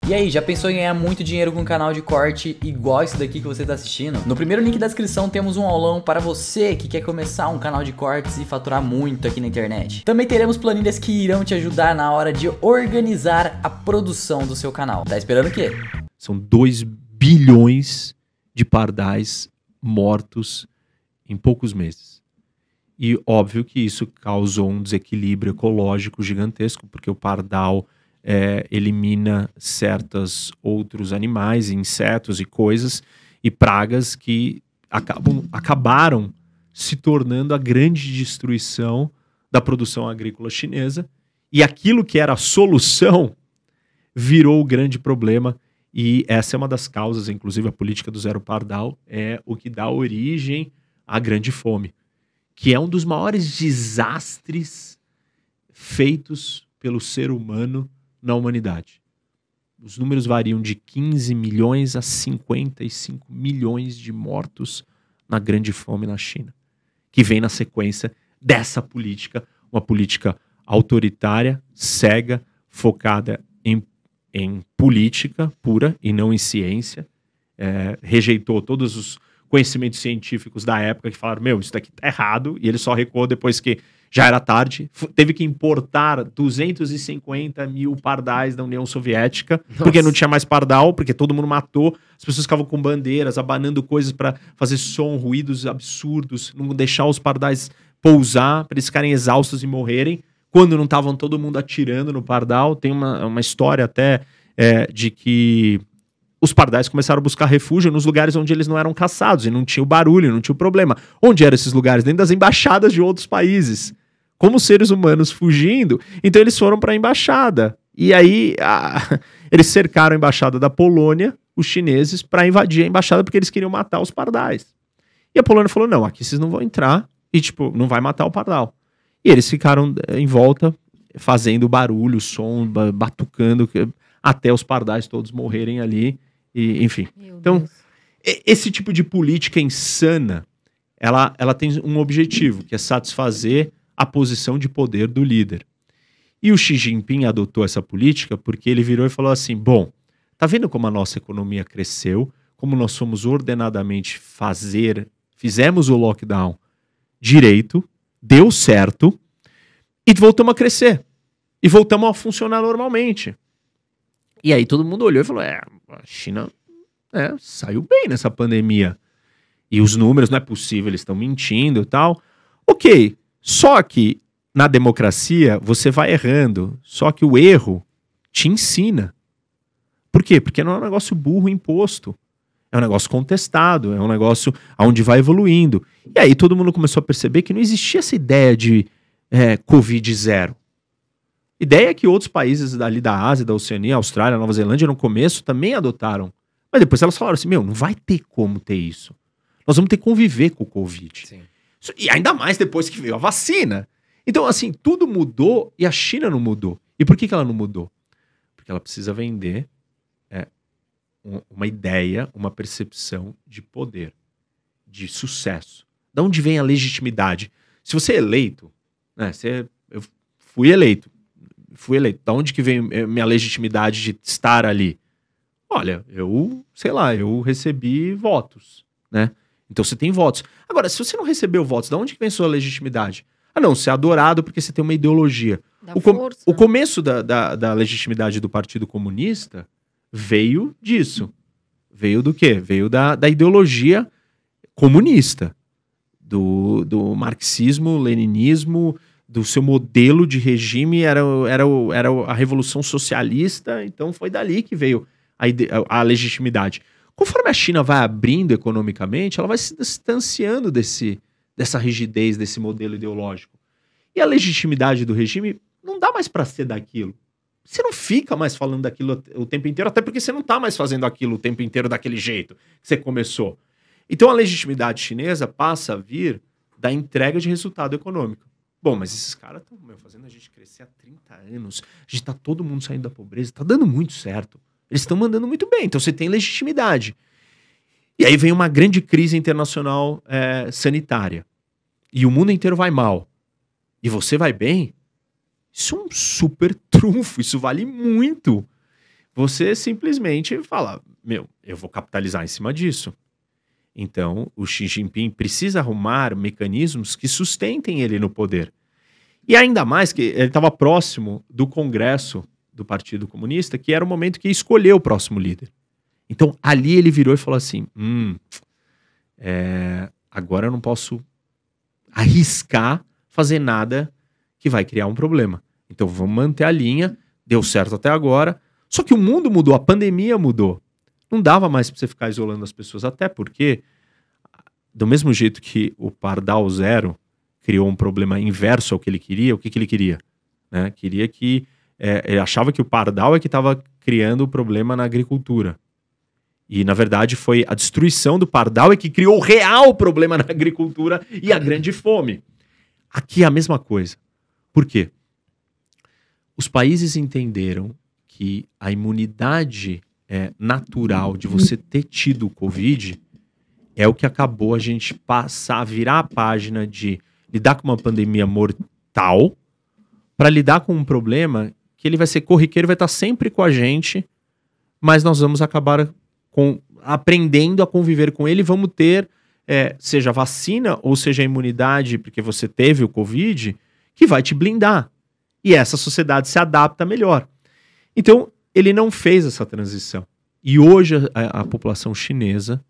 E aí, já pensou em ganhar muito dinheiro com um canal de corte igual esse daqui que você está assistindo? No primeiro link da descrição temos um aulão para você que quer começar um canal de cortes e faturar muito aqui na internet. Também teremos planilhas que irão te ajudar na hora de organizar a produção do seu canal. Tá esperando o quê? São 2 bilhões de pardais mortos em poucos meses. E óbvio que isso causou um desequilíbrio ecológico gigantesco, porque o pardal elimina certos outros animais, insetos e coisas e pragas que acabaram se tornando a grande destruição da produção agrícola chinesa, e aquilo que era a solução virou o grande problema, e essa é uma das causas, inclusive a política do zero pardal é o que dá origem à grande fome, que é um dos maiores desastres feitos pelo ser humano na humanidade. Os números variam de 15 milhões a 55 milhões de mortos na grande fome na China, que vem na sequência dessa política, uma política autoritária, cega, focada em política pura e não em ciência. Rejeitou todos os conhecimentos científicos da época que falaram, meu, isso daqui tá errado, e ele só recuou depois que já era tarde. Teve que importar 250 mil pardais da União Soviética, porque não tinha mais pardal, porque todo mundo matou, as pessoas ficavam com bandeiras, abanando coisas para fazer som, ruídos absurdos, não deixar os pardais pousar, para eles ficarem exaustos e morrerem, quando não estavam todo mundo atirando no pardal. Tem uma história até de que os pardais começaram a buscar refúgio nos lugares onde eles não eram caçados, e não tinha o barulho, não tinha o problema. Onde eram esses lugares? Dentro das embaixadas de outros países. Como seres humanos fugindo, então eles foram para a embaixada. E aí eles cercaram a embaixada da Polônia, os chineses, para invadir a embaixada, porque eles queriam matar os pardais. E a Polônia falou, não, aqui vocês não vão entrar, e tipo, não vai matar o pardal. E eles ficaram em volta, fazendo barulho, som, batucando, até os pardais todos morrerem ali, e, enfim. Então, esse tipo de política insana, ela tem um objetivo, que é satisfazer a posição de poder do líder. E o Xi Jinping adotou essa política porque ele virou e falou assim, bom, tá vendo como a nossa economia cresceu, como nós fomos ordenadamente fizemos o lockdown direito, deu certo, e voltamos a crescer. E voltamos a funcionar normalmente. E aí todo mundo olhou e falou, a China saiu bem nessa pandemia. E os números, não é possível, eles estão mentindo e tal. Ok, só que na democracia você vai errando, só que o erro te ensina. Por quê? Porque não é um negócio burro imposto. É um negócio contestado, é um negócio onde vai evoluindo. E aí todo mundo começou a perceber que não existia essa ideia de Covid zero. Ideia que outros países ali da Ásia, da Oceania, Austrália, Nova Zelândia, no começo também adotaram. Mas depois elas falaram assim, não vai ter como ter isso. Nós vamos ter que conviver com o Covid. Sim. E ainda mais depois que veio a vacina. Então, assim, tudo mudou e a China não mudou. E por que ela não mudou? Porque ela precisa vender uma ideia, uma percepção de poder, de sucesso. Da onde vem a legitimidade? Se você é eleito, né, eu fui eleito. Da onde que vem minha legitimidade de estar ali? Olha, eu recebi votos, né? Então você tem votos. Agora, se você não recebeu votos, de onde que vem sua legitimidade? Não, você é adorado porque você tem uma ideologia. O começo da legitimidade do Partido Comunista veio disso. Veio do quê? Veio da ideologia comunista. Do marxismo, leninismo, do seu modelo de regime, era a Revolução Socialista, então foi dali que veio a legitimidade. Conforme a China vai abrindo economicamente, ela vai se distanciando dessa rigidez, desse modelo ideológico. E a legitimidade do regime não dá mais para ser daquilo. Você não fica mais falando daquilo o tempo inteiro, até porque você não está mais fazendo aquilo o tempo inteiro daquele jeito que você começou. Então a legitimidade chinesa passa a vir da entrega de resultado econômico. Bom, mas esses caras estão fazendo a gente crescer há 30 anos, a gente está todo mundo saindo da pobreza, está dando muito certo. Eles estão mandando muito bem, então você tem legitimidade. E aí vem uma grande crise internacional sanitária. E o mundo inteiro vai mal. E você vai bem? Isso é um super trunfo, isso vale muito. você simplesmente fala, eu vou capitalizar em cima disso. Então, o Xi Jinping precisa arrumar mecanismos que sustentem ele no poder. E ainda mais que ele estava próximo do Congresso do Partido Comunista, que era o momento que ia escolher o próximo líder. Então, ali ele virou e falou assim, agora eu não posso arriscar fazer nada que vai criar um problema. Então, vamos manter a linha, deu certo até agora. Só que o mundo mudou, a pandemia mudou. Não dava mais para você ficar isolando as pessoas, até porque, do mesmo jeito que o Pardal Zero criou um problema inverso ao que ele queria, o que ele queria? Né? Queria que... ele achava que o Pardal é que estava criando o problema na agricultura. E, na verdade, foi a destruição do Pardal é que criou o real problema na agricultura e a grande fome. Aqui é a mesma coisa. Por quê? Os países entenderam que a imunidade natural de você ter tido o Covid é o que acabou a gente virar a página de lidar com uma pandemia mortal para lidar com um problema que ele vai ser corriqueiro, vai estar sempre com a gente, mas nós vamos acabar aprendendo a conviver com ele, vamos ter, seja vacina ou seja a imunidade, porque você teve o Covid, que vai te blindar. E essa sociedade se adapta melhor. Então, ele não fez essa transição. E hoje a população chinesa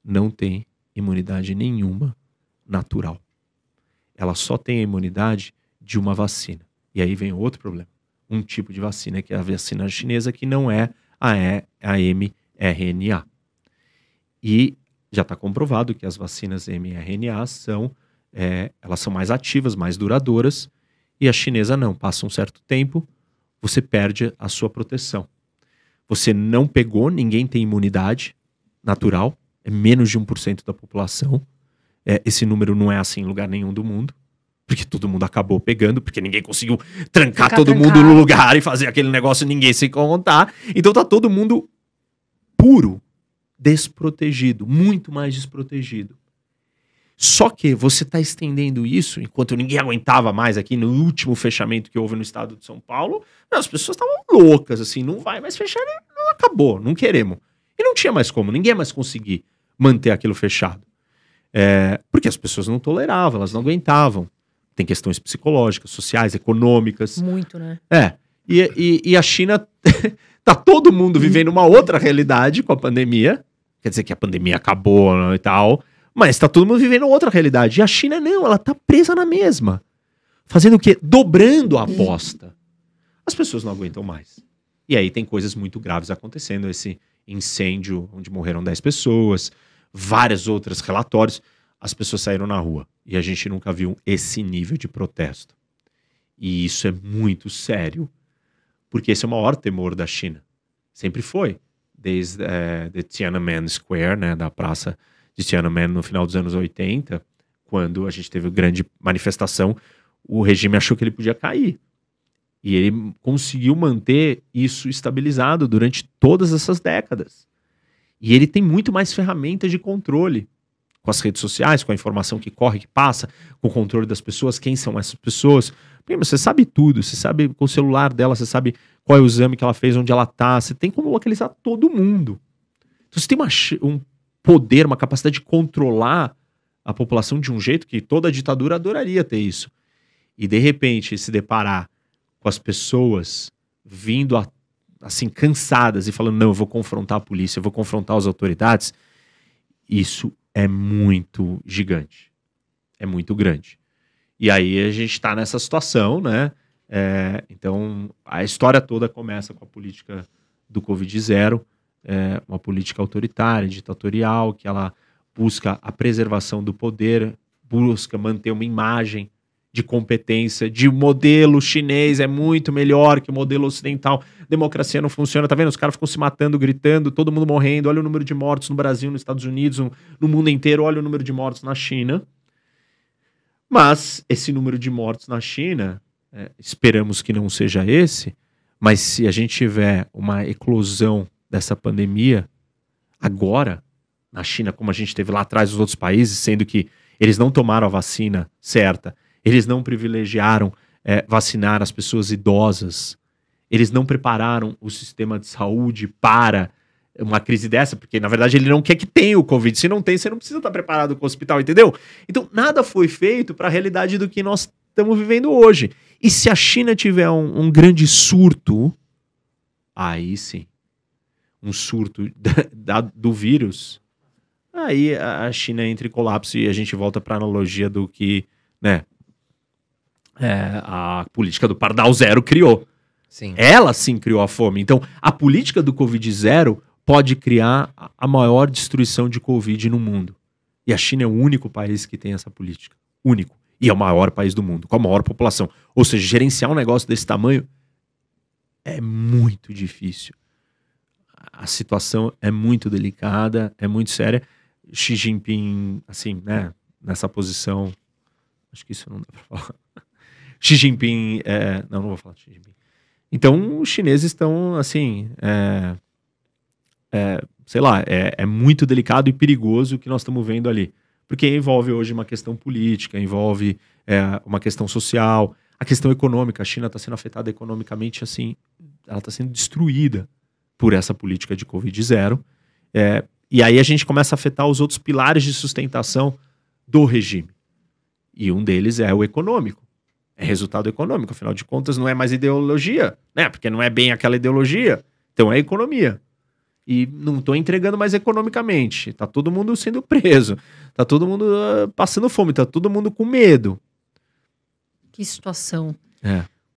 não tem imunidade nenhuma natural. Ela só tem a imunidade de uma vacina. E aí vem outro problema. Um tipo de vacina, que é a vacina chinesa, que não é a mRNA. E já está comprovado que as vacinas mRNA elas são mais ativas, mais duradouras, e a chinesa não. Passa um certo tempo, você perde a sua proteção. Você não pegou, ninguém tem imunidade natural, é menos de 1% da população. Esse número não é assim em lugar nenhum do mundo, porque todo mundo acabou pegando, porque ninguém conseguiu trancar todo mundo no lugar e fazer aquele negócio e ninguém se contar. Então tá todo mundo puro, desprotegido, muito mais desprotegido. Só que você está estendendo isso, enquanto ninguém aguentava mais aqui no último fechamento que houve no estado de São Paulo, as pessoas estavam loucas, assim, não vai mais fechar, não acabou, não queremos. E não tinha mais como, ninguém ia mais conseguir manter aquilo fechado. Porque as pessoas não toleravam, elas não aguentavam. Tem questões psicológicas, sociais, econômicas. Muito, né? E a China, tá todo mundo vivendo uma outra realidade com a pandemia. Quer dizer que a pandemia acabou e tal, mas tá todo mundo vivendo outra realidade. E a China não, ela tá presa na mesma. Fazendo o quê? Dobrando a aposta. As pessoas não aguentam mais. E aí tem coisas muito graves acontecendo. Esse incêndio onde morreram 10 pessoas, vários outros relatórios. As pessoas saíram na rua. E a gente nunca viu esse nível de protesto. E isso é muito sério. Porque esse é o maior temor da China. Sempre foi. Desde Tiananmen Square, né, da praça de Tiananmen no final dos anos 80, quando a gente teve uma grande manifestação, o regime achou que ele podia cair. E ele conseguiu manter isso estabilizado durante todas essas décadas. E ele tem muito mais ferramentas de controle, com as redes sociais, com a informação que corre, que passa, com o controle das pessoas, quem são essas pessoas. Porque você sabe tudo, você sabe com o celular dela, você sabe qual é o exame que ela fez, onde ela está, você tem como localizar todo mundo. Então você tem um poder, uma capacidade de controlar a população de um jeito que toda ditadura adoraria ter isso. E de repente se deparar com as pessoas vindo assim cansadas e falando, não, eu vou confrontar a polícia, eu vou confrontar as autoridades, isso é muito gigante, é muito grande. E aí a gente está nessa situação, né? Então a história toda começa com a política do Covid-0, uma política autoritária, ditatorial, que ela busca a preservação do poder, busca manter uma imagem de competência, de modelo chinês é muito melhor que o modelo ocidental, democracia não funciona, tá vendo? Os caras ficam se matando, gritando, todo mundo morrendo, olha o número de mortos no Brasil, nos Estados Unidos, no mundo inteiro, olha o número de mortos na China. Mas esse número de mortos na China, esperamos que não seja esse, mas se a gente tiver uma eclosão dessa pandemia, agora, na China, como a gente teve lá atrás nos outros países, sendo que eles não tomaram a vacina certa, eles não privilegiaram vacinar as pessoas idosas, Eles não prepararam o sistema de saúde para uma crise dessa, porque na verdade ele não quer que tenha o Covid. Se não tem, você não precisa estar preparado com o hospital, entendeu? Então nada foi feito para a realidade do que nós estamos vivendo hoje. E se a China tiver um grande surto, aí sim, um surto do vírus, aí a China entra em colapso e a gente volta para a analogia do que, né, a política do Pardal Zero criou. Sim. Ela sim criou a fome. Então, a política do Covid Zero pode criar a maior destruição de Covid no mundo. E a China é o único país que tem essa política. Único. E é o maior país do mundo, com a maior população. Ou seja, gerenciar um negócio desse tamanho é muito difícil. A situação é muito delicada, é muito séria. Xi Jinping, assim, né, nessa posição... Acho que isso não dá pra falar. Xi Jinping... não vou falar de Xi Jinping. Então, os chineses estão, assim... sei lá, é muito delicado e perigoso o que nós estamos vendo ali. Porque envolve hoje uma questão política, envolve uma questão social, a questão econômica. A China está sendo afetada economicamente, assim, ela está sendo destruída por essa política de Covid Zero. E aí a gente começa a afetar os outros pilares de sustentação do regime. E um deles é o econômico. É resultado econômico, afinal de contas não é mais ideologia, né? Porque não é bem aquela ideologia, então é economia. E não estou entregando mais economicamente. Tá todo mundo sendo preso. Tá todo mundo passando fome. Tá todo mundo com medo. Que situação.